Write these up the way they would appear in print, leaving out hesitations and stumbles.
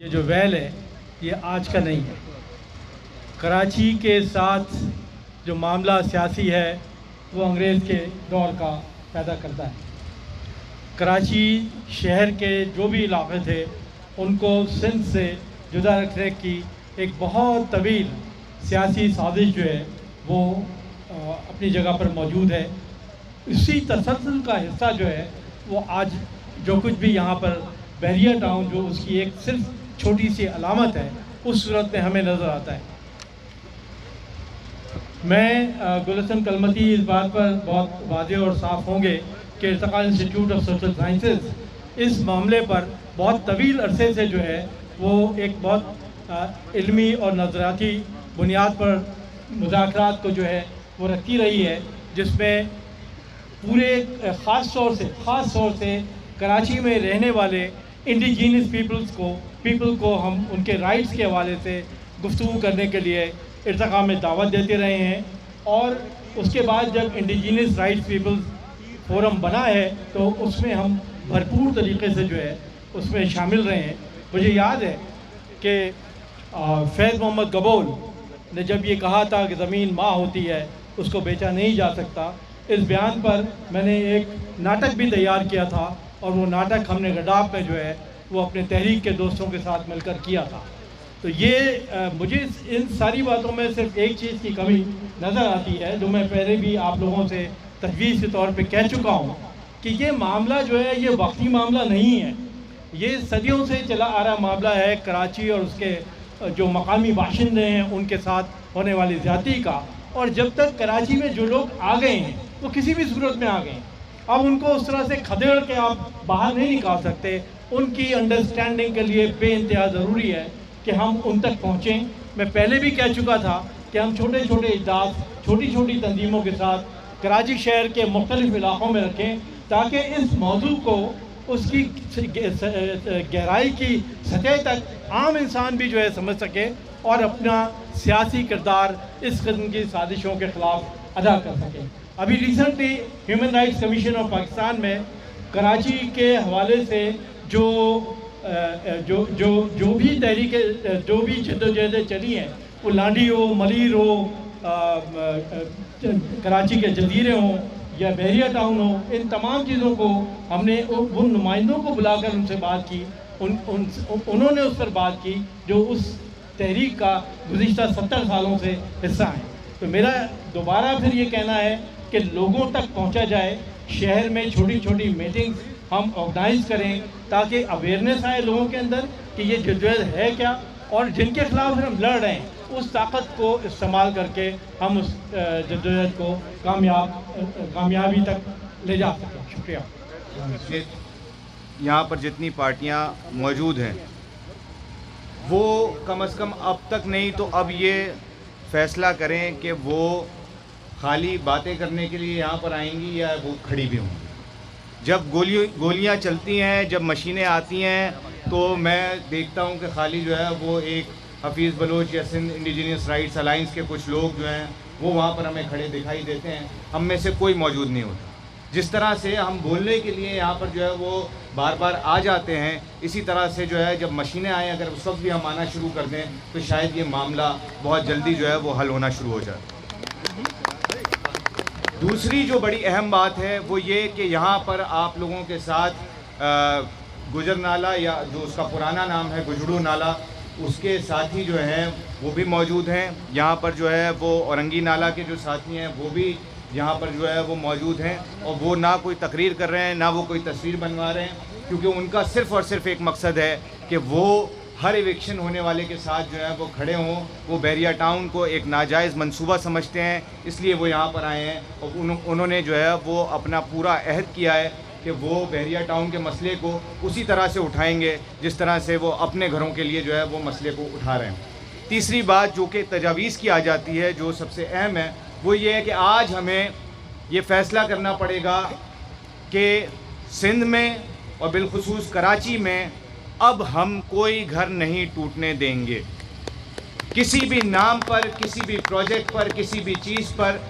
ये जो वैल है ये आज का नहीं है। कराची के साथ जो मामला सियासी है वो अंग्रेज़ के दौर का पैदा करता है। कराची शहर के जो भी इलाके थे उनको सिंध से जुदा रखने की एक बहुत तवील सियासी साजिश जो है वो अपनी जगह पर मौजूद है। इसी तसलसल का हिस्सा जो है वो आज जो कुछ भी यहाँ पर बहरिया टाउन जो उसकी एक सिर्फ छोटी सी अलामत है उस सूरत में हमें नज़र आता है। मैं गुलशन कलमती इस बात पर बहुत वाज़ेह और साफ़ होंगे कि Irtika institute of social sciences इस मामले पर बहुत तवील अरसे से जो है वो एक बहुत इल्मी और नज़रियाती बुनियाद पर मुज़ाकरात को जो है वो रखती रही है, जिसमें पूरे ख़ास तौर से कराची में रहने वाले इंडिजीनियस पीपल को हम उनके राइट्स के हवाले से गुफ्तगू करने के लिए इर्तिका में दावत देते रहे हैं। और उसके बाद जब इंडिजीनियस राइट्स पीपल्स फोरम बना है तो उसमें हम भरपूर तरीके से जो है उसमें शामिल रहे हैं। मुझे याद है कि फैज़ मोहम्मद गबोल ने जब ये कहा था कि ज़मीन माँ होती है उसको बेचा नहीं जा सकता, इस बयान पर मैंने एक नाटक भी तैयार किया था और वो नाटक हमने गडाफ में जो है वो अपने तहरीक के दोस्तों के साथ मिलकर किया था। तो ये मुझे इन सारी बातों में सिर्फ एक चीज़ की कमी नज़र आती है जो मैं पहले भी आप लोगों से तजवीज़ के तौर पे कह चुका हूँ कि ये मामला जो है ये वक्ती मामला नहीं है, ये सदियों से चला आ रहा मामला है कराची और उसके जो मकामी बाशिंदे हैं उनके साथ होने वाली ज़्यादती का। और जब तक कराची में जो लोग आ गए हैं वो किसी भी सूरत में आ गए हैं, अब उनको उस तरह से खदेड़ के आप बाहर नहीं निकाल सकते। उनकी अंडरस्टैंडिंग के लिए बेइंतहा ज़रूरी है कि हम उन तक पहुँचें। मैं पहले भी कह चुका था कि हम छोटे छोटे इजलास छोटी छोटी तंजीमों के साथ कराची शहर के मुख्तलिफ़ इलाक़ों में रखें ताकि इस मौजू को उसकी गहराई की सतह तक आम इंसान भी जो है समझ सके और अपना सियासी किरदार इस किस्म की साजिशों के ख़िलाफ़ अदा कर सके। अभी recently human rights commission of Pakistan में कराची के हवाले से जो भी तहरीकें जो भी जद्दोजहदें चली हैं, वो लांडी हो, मलीर हो, कराची के जजीरे हों या बहरिया टाउन हो, इन तमाम चीज़ों को हमने उन नुमाइंदों को बुलाकर उनसे बात की। उन्होंने उस पर बात की जो उस तहरीक का गुज़िश्ता 70 सालों से हिस्सा है। तो मेरा दोबारा फिर ये कहना है कि लोगों तक पहुंचा जाए, शहर में छोटी छोटी मीटिंग्स हम ऑर्गेनाइज करें ताकि अवेयरनेस आए लोगों के अंदर कि ये जद्दोजहद है क्या और जिनके खिलाफ हम लड़ रहे हैं उस ताकत को इस्तेमाल करके हम उस जद्दोजहद को कामयाबी तक ले जा सकें। शुक्रिया। यहाँ पर जितनी पार्टियाँ मौजूद हैं वो कम से कम अब तक नहीं तो अब ये फ़ैसला करें कि वो खाली बातें करने के लिए यहाँ पर आएंगी या वो खड़ी भी होंगी। जब गोलियाँ चलती हैं, जब मशीनें आती हैं, तो मैं देखता हूँ कि खाली जो है वो एक हफीज़ बलोच या सिंध इंडिजीनियस राइट्स अलाइंस के कुछ लोग जो हैं वो वहाँ पर हमें खड़े दिखाई देते हैं, हम में से कोई मौजूद नहीं होता। जिस तरह से हम बोलने के लिए यहाँ पर जो है वो बार बार आ जाते हैं, इसी तरह से जो है जब मशीनें आएँ अगर उस वक्त भी हम आना शुरू कर दें तो शायद ये मामला बहुत जल्दी जो है वो हल होना शुरू हो जाए। दूसरी जो बड़ी अहम बात है वो ये कि यहाँ पर आप लोगों के साथ गुजर नाला या जो उसका पुराना नाम है गुजड़ू नाला, उसके साथी जो हैं वो भी मौजूद हैं। यहाँ पर जो है वो औरंगी नाला के जो साथी हैं वो भी यहाँ पर जो है वो मौजूद हैं और वो ना कोई तकरीर कर रहे हैं ना वो कोई तस्वीर बनवा रहे हैं, क्योंकि उनका सिर्फ़ और सिर्फ एक मकसद है कि वो हर इविक्शन होने वाले के साथ जो है वो खड़े हों। वो बहरिया टाउन को एक नाजायज़ मंसूबा समझते हैं, इसलिए वो यहाँ पर आए हैं और उन्होंने जो है वो अपना पूरा अहद किया है कि वो बहरिया टाउन के मसले को उसी तरह से उठाएंगे जिस तरह से वो अपने घरों के लिए जो है वो मसले को उठा रहे हैं। तीसरी बात जो कि तजावीज़ की आ जाती है, जो सबसे अहम है, वो ये है कि आज हमें ये फ़ैसला करना पड़ेगा कि सिंध में और बिलखुसूस कराची में अब हम कोई घर नहीं टूटने देंगे। किसी भी नाम पर, किसी भी प्रोजेक्ट पर, किसी भी चीज़ पर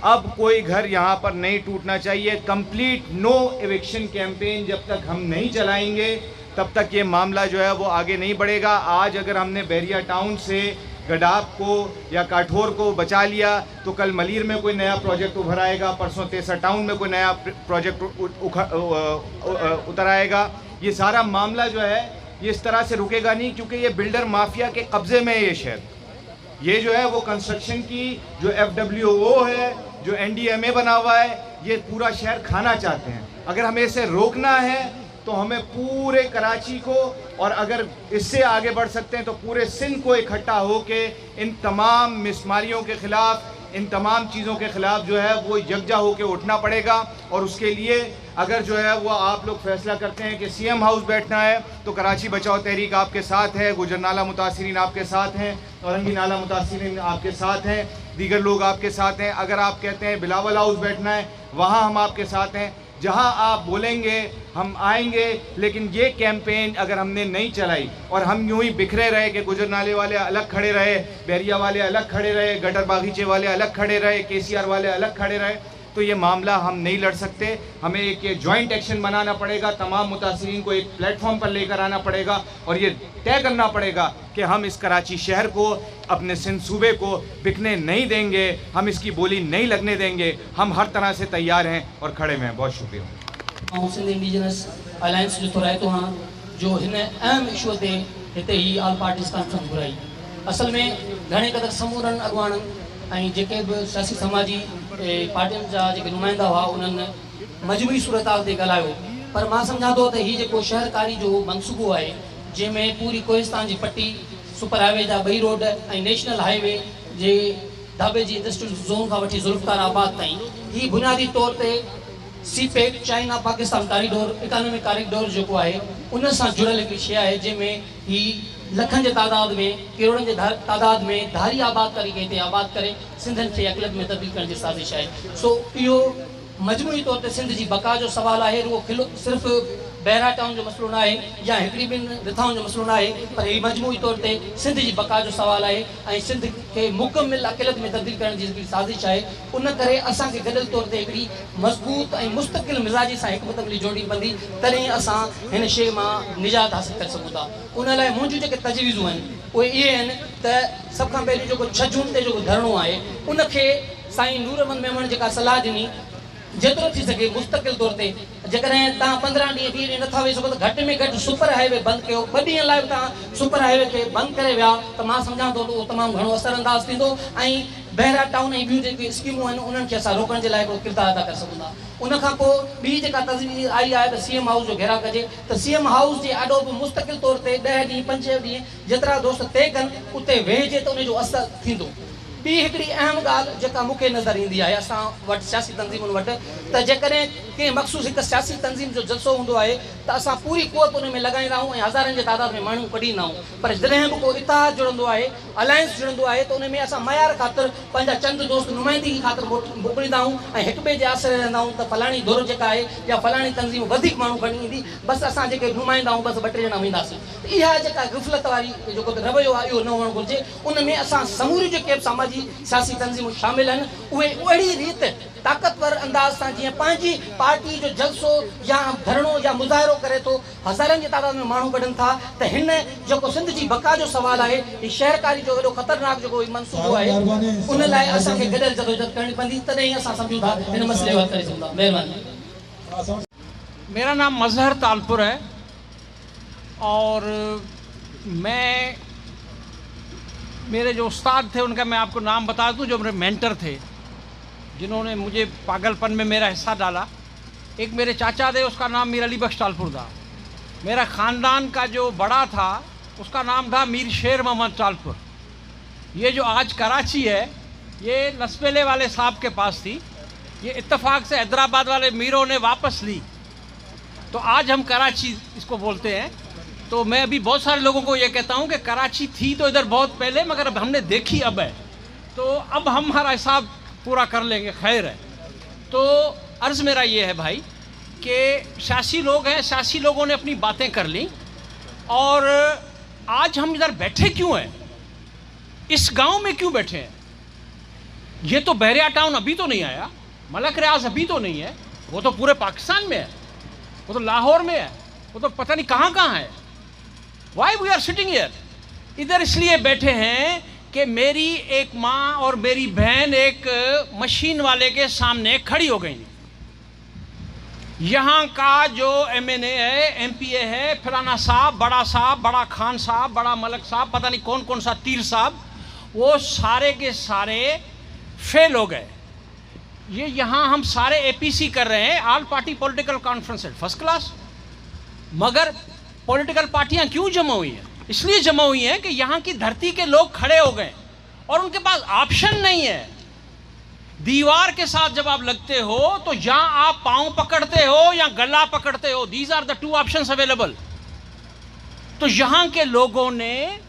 अब कोई घर यहाँ पर नहीं टूटना चाहिए। कंप्लीट नो एविक्शन कैंपेन जब तक हम नहीं चलाएंगे तब तक ये मामला जो है वो आगे नहीं बढ़ेगा। आज अगर हमने बहरिया टाउन से गडाब को या काठोर को बचा लिया तो कल मलीर में कोई नया प्रोजेक्ट उभर आएगा, परसों तेसर टाउन में कोई नया प्रोजेक्ट उतर आएगा। ये सारा मामला जो है ये इस तरह से रुकेगा नहीं, क्योंकि ये बिल्डर माफिया के कब्जे में है ये शहर। ये जो है वो कंस्ट्रक्शन की जो FWO है, जो NDMA बना हुआ है, ये पूरा शहर खाना चाहते हैं। अगर हमें इसे रोकना है तो हमें पूरे कराची को, और अगर इससे आगे बढ़ सकते हैं तो पूरे सिंध को इकट्ठा होके इन तमाम मिसमारियों के ख़िलाफ़, इन तमाम चीज़ों के ख़िलाफ़ जो है वो यकजा होकर उठना पड़ेगा। और उसके लिए अगर जो है वो आप लोग फैसला करते हैं कि CM हाउस बैठना है तो कराची बचाओ तहरीक आपके साथ है, गुजर नाला मुतासिरीन आपके साथ हैं, औरंगी नाला मुतासिरीन आपके साथ हैं, दीगर लोग आपके साथ हैं। अगर आप कहते हैं बिलावल हाउस बैठना है, वहाँ हम आपके साथ हैं। जहाँ आप बोलेंगे हम आएंगे। लेकिन ये कैंपेन अगर हमने नहीं चलाई और हम यूं ही बिखरे रहे कि गुजर नाले वाले अलग खड़े रहे, बहरिया वाले अलग खड़े रहे, गटर बागीचे वाले अलग खड़े रहे, KCR वाले अलग खड़े रहे, तो ये मामला हम नहीं लड़ सकते। हमें एक जॉइंट एक्शन बनाना पड़ेगा, तमाम मुतासिरीन को एक प्लेटफॉर्म पर लेकर आना पड़ेगा और ये तय करना पड़ेगा कि हम इस कराची शहर को, अपने सिंध सूबे को बिकने नहीं देंगे, हम इसकी बोली नहीं लगने देंगे। हम हर तरह से तैयार हैं और खड़े में हैं। बहुत शुक्रिया। सिंध इंडिजिनस अलायंस जो थोराइतो हाँ जो हिन अहम इशू ते हिते ही ऑल पार्टीज़ कॉन्फ्रेंस घुराई। असल में घणे क़दर समूरनि अॻुवाणनि ऐं जेके बि सियासी समाजी पार्टियुनि जा जेके नुमाइंदा हुआ उन्हनि मजमूई सूरत हाल ते ॻाल्हायो। पर मां सम्झां थो त हीउ जेको शहरकारी जो मनसूबो आहे, जंहिंमें पूरी कोहिस्तान जी पट्टी, सुपर हाईवे जा 2 रोड ऐं नेशनल हाईवे जे ढाबे जी इंडस्ट्रियल ज़ोन खां वठी ज़ुल्फ़कार आबाद ताईं, हीउ बुनियादी तौर ते CPEC China Pakistan corridor, economic corridor जेको आहे उन सां जुड़ियल हिकिड़ी शइ आहे, जंहिंमें हीउ लखनि जे तादाद में, करोड़नि जे तादाद में धारी आबाद तरीक़े हिते आबाद करे सिंधनि खे अक़लियत में तब्दील करण जी साज़िश आहे। सो इहो मजमूई तौर ते सिंध जी बका जो सवाल आहे। रुगो सिर्फ़ु बहरा टाउन जो मसइलो न आहे या हिकिड़ी ॿिनि रिथाउनि जो मसइलो न आहे, पर हीउ मजमूई तौर ते सिंध जी बका जो सवाल आहे ऐं सिंध खे मुकमिल अक़लियत में तब्दील करण जी हिकिड़ी साज़िश आहे। उन करे असांखे गॾियल तौर ते हिकिड़ी मज़बूत ऐं मुस्तक़िल मिज़ाजी सां हिकमत अमली जोड़नी पवंदी, तॾहिं असां हिन शइ मां निजात हासिल करे सघूं था। उन लाइ मुंहिंजूं जेके तजवीज़ूं आहिनि उहे इहे आहिनि त सभ खां पहिरीं जेको 6 जून ते जेको धरणो आहे उनखे साईं नूरमन मेमण जेका सलाह ॾिनी, जेतिरो थी सघे मुस्तक़िल तौर ते जेकॾहिं तव्हां 15 ॾींहं 20 ॾींहं नथा वेही सघो त घटि में घटि सुपर हाईवे बंदि कयो। 2 ॾींहं लाइ तव्हां सुपर हाईवे खे बंदि करे विया त मां सम्झां थो त उहो तमामु घणो असरअंदाज़ थींदो ऐं बहरा टाउन ऐं ॿियूं जेके स्कीमूं आहिनि उन्हनि खे असां रोकण जे लाइ हिकिड़ो किरदारु अदा करे सघूं था। उनखां पोइ ॿी जेका तजवीज़ आई आहे त CM हाउस जो घेरा कजे, त CM हाउस जे ॾाढो बि मुस्तक़िल तौर ते 10 ॾींहं 5 ॾींहं जेतिरा दोस्त तय कनि उते वेहिजे त उनजो असरु थींदो। ॿी हिकिड़ी अहम ॻाल्हि जेका मूंखे नज़र ईंदी आहे असां वटि सियासी तंज़ीमुनि वटि, त जेकॾहिं कंहिं मख़सूस हिकु सियासी तंज़ीम जो जलसो हूंदो आहे त असां पूरी क़ुवत उन में लॻाईंदा आहियूं ऐं हज़ारनि जे तादाद में माण्हू कढींदा आहियूं। पर जॾहिं बि को इतिहाद जुड़ंदो आहे, अलायंस जुड़ंदो आहे, त उन में असां मयार ख़ातिर पंहिंजा चंद दोस्त नुमाइंदगी ख़ातिर मोकिलींदा आहियूं ऐं हिक ॿिए जे आसिरे रहंदा आहियूं त फलाणी धुर जेका आहे या फलाणी तंज़ीम वधीक माण्हू खणी ईंदी, बसि असां जेके नुमाइंदा आहियूं बसि 2-3 ॼणा वेंदासीं। इहा जेका ग़फ़लत वारी जेको रवैयो आहे इहो न हुअणु घुरिजे। उन में असां समूरी जेके बि समाजी सियासी तंज़ीमूं शामिल आहिनि उहे अहिड़ी रीति ताक़तवर अंदाज़ सां जीअं पंहिंजी पार्टी जो जलसो या धरणो या मुज़ाहिरो करे थो, हज़ारनि जे तादाद में माण्हू कढनि था, त हिन जेको सिंध जी बका जो सवाल आहे, हीउ शहरकारी जो एॾो ख़तरनाक जेको मनसूबो आहे, उन लाइ असांखे गॾियल जदोजहद करणी पवंदी, तॾहिं असां सम्झूं था हिन मसइले हल करे सघूं था। महिरबानी। मेरा नाम मज़हर तालपुर है और मैं, मेरे जो उस्ताद थे उनका मैं आपको नाम बता दूं, जो मेरे मेंटर थे, जिन्होंने मुझे पागलपन में मेरा हिस्सा डाला। एक मेरे चाचा थे, उसका नाम मीर अली बख्श तालपुर था। मेरा ख़ानदान का जो बड़ा था उसका नाम था मीर शेर मोहम्मद तालपुर। ये जो आज कराची है ये लसपेले वाले साहब के पास थी, ये इत्तेफाक से हैदराबाद वाले मीरों ने वापस ली, तो आज हम कराची इसको बोलते हैं। तो मैं अभी बहुत सारे लोगों को ये कहता हूँ कि कराची थी तो इधर बहुत पहले, मगर अब हमने देखी अब है, तो अब हम हमारा हिसाब पूरा कर लेंगे, खैर है। तो अर्ज़ मेरा ये है भाई कि सियासी लोग हैं, सियासी लोगों ने अपनी बातें कर ली और आज हम इधर बैठे क्यों हैं, इस गांव में क्यों बैठे हैं? ये तो बहरिया टाउन अभी तो नहीं आया, मलक रियाज अभी तो नहीं है, वो तो पूरे पाकिस्तान में है, वो तो लाहौर में है, वो तो पता नहीं कहाँ कहाँ है। Why we are sitting here? इधर इसलिए बैठे हैं कि मेरी एक माँ और मेरी बहन एक मशीन वाले के सामने खड़ी हो गई। यहाँ का जो MNA है, MPA है, फलाना साहब, बड़ा खान साहब, बड़ा मलक साहब, पता नहीं कौन कौन सा तीर साहब, वो सारे के सारे फेल हो गए। ये यहाँ हम सारे APC कर रहे हैं, ऑल पार्टी पॉलिटिकल कॉन्फ्रेंस है, फर्स्ट क्लास। मगर पॉलिटिकल पार्टियाँ क्यों जमा हुई हैं? इसलिए जमा हुई हैं कि यहाँ की धरती के लोग खड़े हो गए और उनके पास ऑप्शन नहीं है। दीवार के साथ जब आप लगते हो तो या आप पांव पकड़ते हो या गला पकड़ते हो। These are the two options available. तो यहाँ के लोगों ने,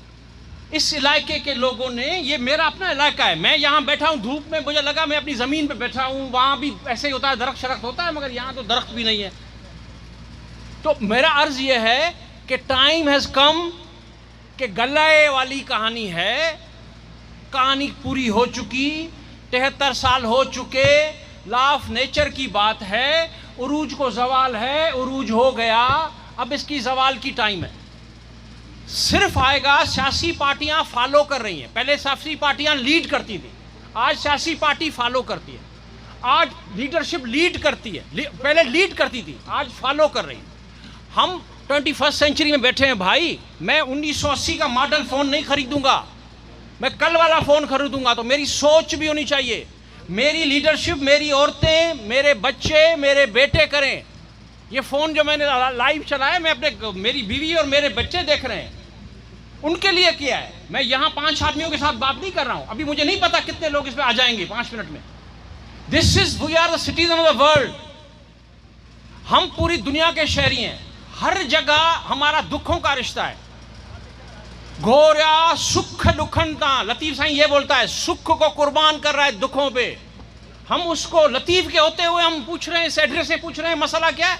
इस इलाके के लोगों ने, ये मेरा अपना इलाका है, मैं यहाँ बैठा हूँ धूप में, मुझे लगा मैं अपनी ज़मीन पे बैठा हूँ। वहाँ भी ऐसे ही होता है, दरख्त शरख्त होता है, मगर यहाँ तो दरख्त भी नहीं है। तो मेरा अर्ज ये है कि टाइम हैज़ कम कि गल्ले वाली कहानी है, कहानी पूरी हो चुकी, 73 साल हो चुके, लॉ ऑफ नेचर की बात है, उरूज को जवाल है, उरूज हो गया, अब इसकी जवाल की टाइम है। सिर्फ आएगा, सियासी पार्टियां फॉलो कर रही हैं। पहले सियासी पार्टियां लीड करती थी, आज सियासी पार्टी फॉलो करती है। आज लीडरशिप लीड करती है, पहले लीड करती थी, आज फॉलो कर रही है। हम 21st सेंचुरी में बैठे हैं भाई। मैं 1980 का मॉडल फ़ोन नहीं खरीदूंगा, मैं कल वाला फ़ोन खरीदूंगा। तो मेरी सोच भी होनी चाहिए, मेरी लीडरशिप, मेरी औरतें, मेरे बच्चे, मेरे बेटे करें। ये फ़ोन जो मैंने लाइव चलाया, मैं अपने, मेरी बीवी और मेरे बच्चे देख रहे हैं, उनके लिए किया है। मैं यहाँ 5 आदमियों के साथ बात नहीं कर रहा हूँ, अभी मुझे नहीं पता कितने लोग इसमें आ जाएंगे 5 मिनट में। This is, we are the citizen of the world. हम पूरी दुनिया के शहरी हैं, हर जगह हमारा दुखों का रिश्ता है। घोरा सुख दुखनता, लतीफ़ साईं ये बोलता है, सुख को कुर्बान कर रहा है दुखों पे। हम उसको लतीफ़ के होते हुए हम पूछ रहे हैं, इस एड्रेस से पूछ रहे हैं, मसला क्या है?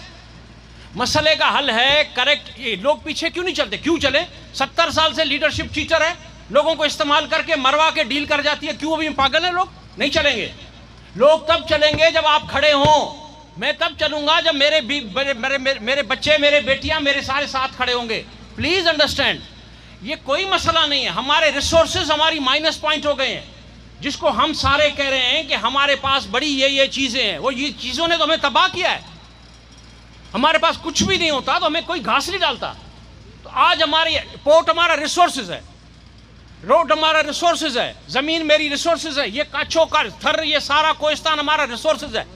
मसले का हल है करेक्ट। ये लोग पीछे क्यों नहीं चलते? क्यों चले? 70 साल से लीडरशिप चीटर है, लोगों को इस्तेमाल करके मरवा के डील कर जाती है। क्यों? अभी पागल है लोग? नहीं चलेंगे। लोग तब चलेंगे जब आप खड़े हों। मैं तब चलूंगा जब मेरे बच्चे, मेरे बेटियां, मेरे सारे साथ खड़े होंगे। प्लीज अंडरस्टैंड, ये कोई मसला नहीं है। हमारे रिसोर्सेज हमारी माइनस पॉइंट हो गए हैं, जिसको हम सारे कह रहे हैं कि हमारे पास बड़ी ये चीजें हैं। वो ये चीजों ने तो हमें तबाह किया है। हमारे पास कुछ भी नहीं होता तो हमें कोई घास नहीं डालता। तो आज हमारी पोर्ट हमारा रिसोर्सेज है, रोड हमारा रिसोर्सेज है, जमीन मेरी रिसोर्सेज है, ये काछो का थर, ये सारा कोहिस्तान हमारा रिसोर्सेज है।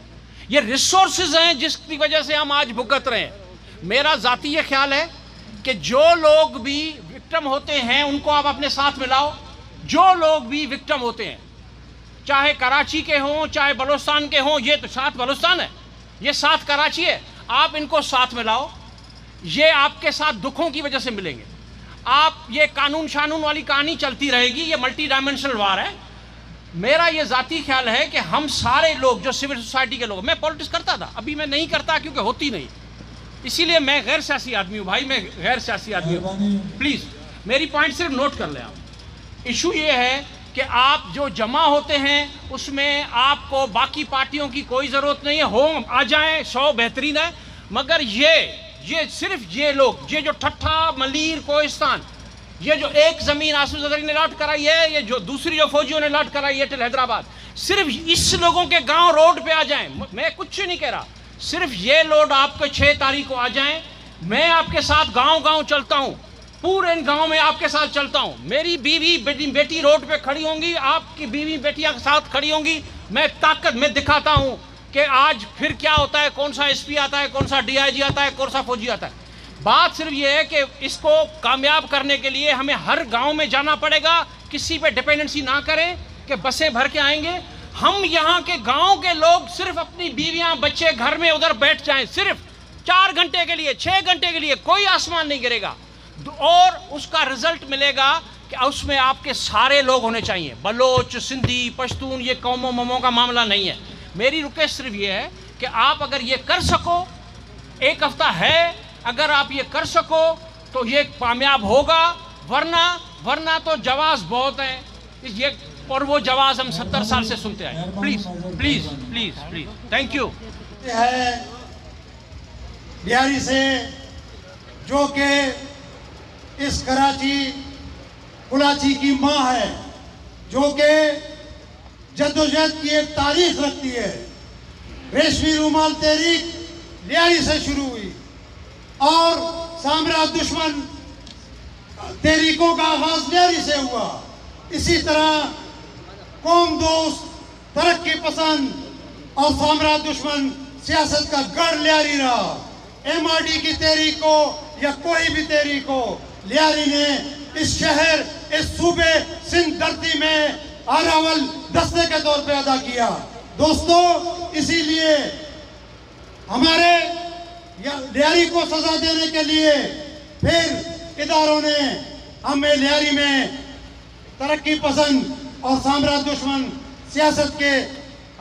ये रिसोर्सेज हैं जिसकी वजह से हम आज भुगत रहे हैं। मेरा जाती ये ख्याल है कि जो लोग भी विक्टिम होते हैं उनको आप अपने साथ मिलाओ। जो लोग भी विक्टिम होते हैं, चाहे कराची के हों, चाहे बलूचिस्तान के हों, ये तो साथ बलूचिस्तान है, ये साथ कराची है, आप इनको साथ मिलाओ। ये आपके साथ दुखों की वजह से मिलेंगे। आप ये कानून शानून वाली कहानी चलती रहेगी, ये मल्टी डायमेंशनल वार है। मेरा ये ज़ाती ख्याल है कि हम सारे लोग जो सिविल सोसाइटी के लोग, मैं पॉलिटिक्स करता था, अभी मैं नहीं करता क्योंकि होती नहीं, इसीलिए मैं गैर सियासी आदमी हूँ भाई, मैं गैर सियासी आदमी हूँ। प्लीज़ मेरी पॉइंट सिर्फ नोट कर लें आप। इशू ये है कि आप जो जमा होते हैं उसमें आपको बाकी पार्टियों की कोई ज़रूरत नहीं है। हो आ जाएं 100 बेहतरीन है, मगर ये सिर्फ ये लोग, ये जो ठट्ठा, मलीर, कोहिस्तान, ये जो एक ज़मीन आसिफ ज़रदारी ने लॉट कराई है, ये जो दूसरी जो फौजियों ने लॉट कराई है टिल हैदराबाद, सिर्फ इस लोगों के गांव रोड पे आ जाएं। मैं कुछ नहीं कह रहा, सिर्फ ये लोग आपको 6 तारीख को आ जाएं। मैं आपके साथ गांव-गांव चलता हूं, पूरे इन गांव में आपके साथ चलता हूं। मेरी बीवी बेटी रोड पे खड़ी होंगी, आपकी बीवी बेटियां के साथ खड़ी होंगी। मैं ताकत में दिखाता हूं कि आज फिर क्या होता है, कौन सा SP आता है, कौन सा DIG आता है, कौन सा फौजी आता है। बात सिर्फ ये है कि इसको कामयाब करने के लिए हमें हर गांव में जाना पड़ेगा। किसी पे डिपेंडेंसी ना करें कि बसें भर के आएंगे। हम यहाँ के गांव के लोग सिर्फ अपनी बीवियां, बच्चे घर में उधर बैठ जाएं, सिर्फ 4 घंटे के लिए, 6 घंटे के लिए, कोई आसमान नहीं गिरेगा और उसका रिजल्ट मिलेगा कि उसमें आपके सारे लोग होने चाहिए। बलोच, सिंधी, पश्तून, ये कौमों ममों का मामला नहीं है। मेरी रिक्वेस्ट सिर्फ ये है कि आप अगर ये कर सको, 1 हफ्ता है, अगर आप ये कर सको तो ये कामयाब होगा, वरना तो जवाब बहुत है ये, और वो जवाब हम 70 साल से सुनते आए। Please please please please, thank you. है बिहारी से जो कि इस कराची की माँ है, जो कि जद्दोजहद की एक तारीख रखती है। रेशमी रूमाल तहरीक लियारी से शुरू हुई और साम्राज्य दुश्मन तहरीकों का आगाज लियारी से हुआ। इसी तरह कौम दोस्त, तरक्की पसंद और साम्राज्य दुश्मन सियासत का गढ़ लियारी रहा। MRD की तहरीक हो या कोई भी तहरीक हो, लियारी ने इस शहर, इस सूबे सिंध धरती में आरावल दस्ते के तौर पे अदा किया। दोस्तों, इसीलिए हमारे लियारी को सजा देने के लिए फिर इदारों ने हमें लियारी में तरक्की पसंद और साम्राज्य दुश्मन सियासत के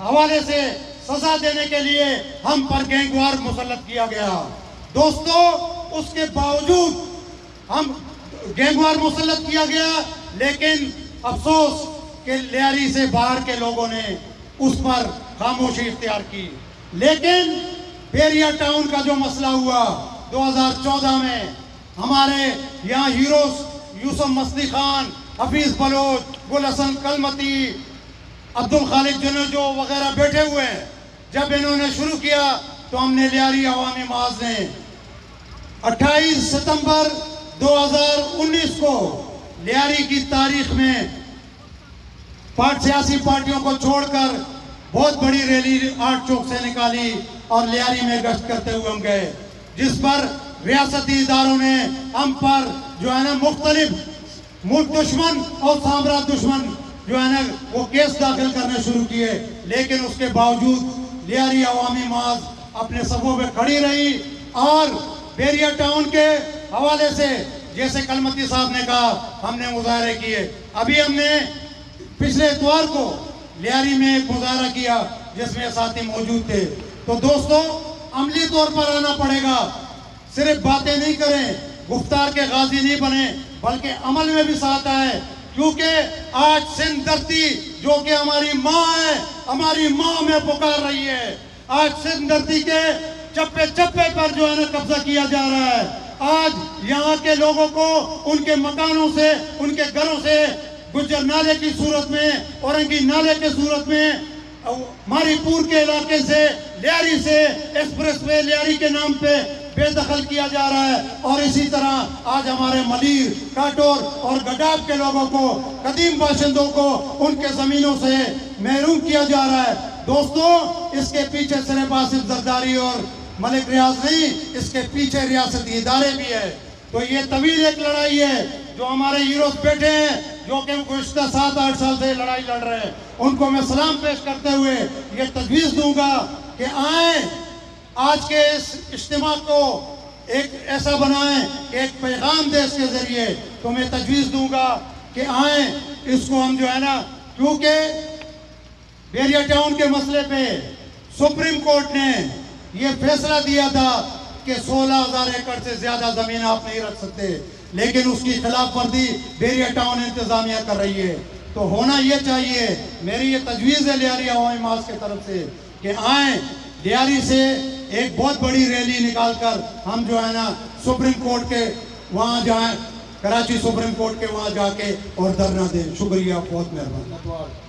हवाले से सजा देने के लिए हम पर गैंगवार मुसल्लत किया गया। दोस्तों, उसके बावजूद हम गैंगवार मुसल्लत किया गया, लेकिन अफसोस कि लियारी से बाहर के लोगों ने उस पर खामोशी इख्तियार की। लेकिन बेरिया टाउन का जो मसला हुआ 2014 में, हमारे यहाँ हीरोज यूसुफ मसली खान, हफीज बलोच, गुल हसन कलमती, अब्दुल खालिक जनोजो वगैरह बैठे हुए हैं। जब इन्होंने शुरू किया तो हमने लियारी अवामी माज ने 28 सितंबर 2019 को लियारी की तारीख में सियासी पार्टियों को छोड़कर बहुत बड़ी रैली 8 चौक से निकाली और लियारी में गश्त करते हुए हम गए, जिस पर रियासती इदारों ने हम पर जो है ना मुख्तलिफ मुल्क दुश्मन और साम्राज्य दुश्मन जो है ना वो केस दाखिल करने शुरू किए। लेकिन उसके बावजूद लियारी अवामी माज अपने सफों में खड़ी रही और बेरिया टाउन के हवाले से, जैसे कलमती साहब ने कहा, हमने मुजाहरे किए। अभी हमने पिछले इतवार को लियारी में एक मुजाहरा किया जिसमें साथी मौजूद थे। तो दोस्तों, अमली तौर पर आना पड़ेगा, सिर्फ बातें नहीं करें, गुफ्तार के गाजी नहीं बने, बल्कि अमल में भी साथ आए। क्योंकि आज सिंध धरती जो कि हमारी माँ है, हमारी माँ में पुकार रही है। आज सिंध धरती के चप्पे चप्पे पर जो है ना कब्जा किया जा रहा है। आज यहाँ के लोगों को उनके मकानों से, उनके घरों से गुज्जर नाले की सूरत में, औरंगी नाले के सूरत में, मारीपुर के इलाके से, लियारी से एक्सप्रेस वे लियारी के नाम पे बेदखल किया जा रहा है। और इसी तरह आज हमारे मलीर, काटोर और गडाब के लोगों को, कदीम बाशिंदों को उनके जमीनों से महरूम किया जा रहा है। दोस्तों, इसके पीछे सिर्फ आसिफ जरदारी और मलिक रियाज नहीं, इसके पीछे रियासती इदारे भी है। तो ये तवील एक लड़ाई है। जो हमारे हीरोज बैठे हैं, जो कि गुज़श्ता 7-8 साल से लड़ाई लड़ रहे हैं, उनको मैं सलाम पेश करते हुए ये तजवीज़ दूंगा कि आए, आज के इस इज्तिमा को एक ऐसा बनाएं कि एक पैगाम दे इसके जरिए। तो मैं तजवीज़ दूंगा कि आए, इसको हम जो है ना, क्योंकि बेरिया टाउन के मसले पे सुप्रीम कोर्ट ने ये फैसला दिया था कि 16,000 एकड़ से ज्यादा जमीन आप नहीं रख सकते, लेकिन उसकी खिलाफ वर्जी बेरिया टाउन इंतजामिया कर रही है। तो होना ये चाहिए, मेरी ये तजवीज़ है लियारी अवामी माज की तरफ से कि आए, लियारी से एक बहुत बड़ी रैली निकालकर हम जो है ना सुप्रीम कोर्ट के वहाँ जाएं, कराची सुप्रीम कोर्ट के वहाँ जाके और धरना दें। शुक्रिया, बहुत मेहरबानी।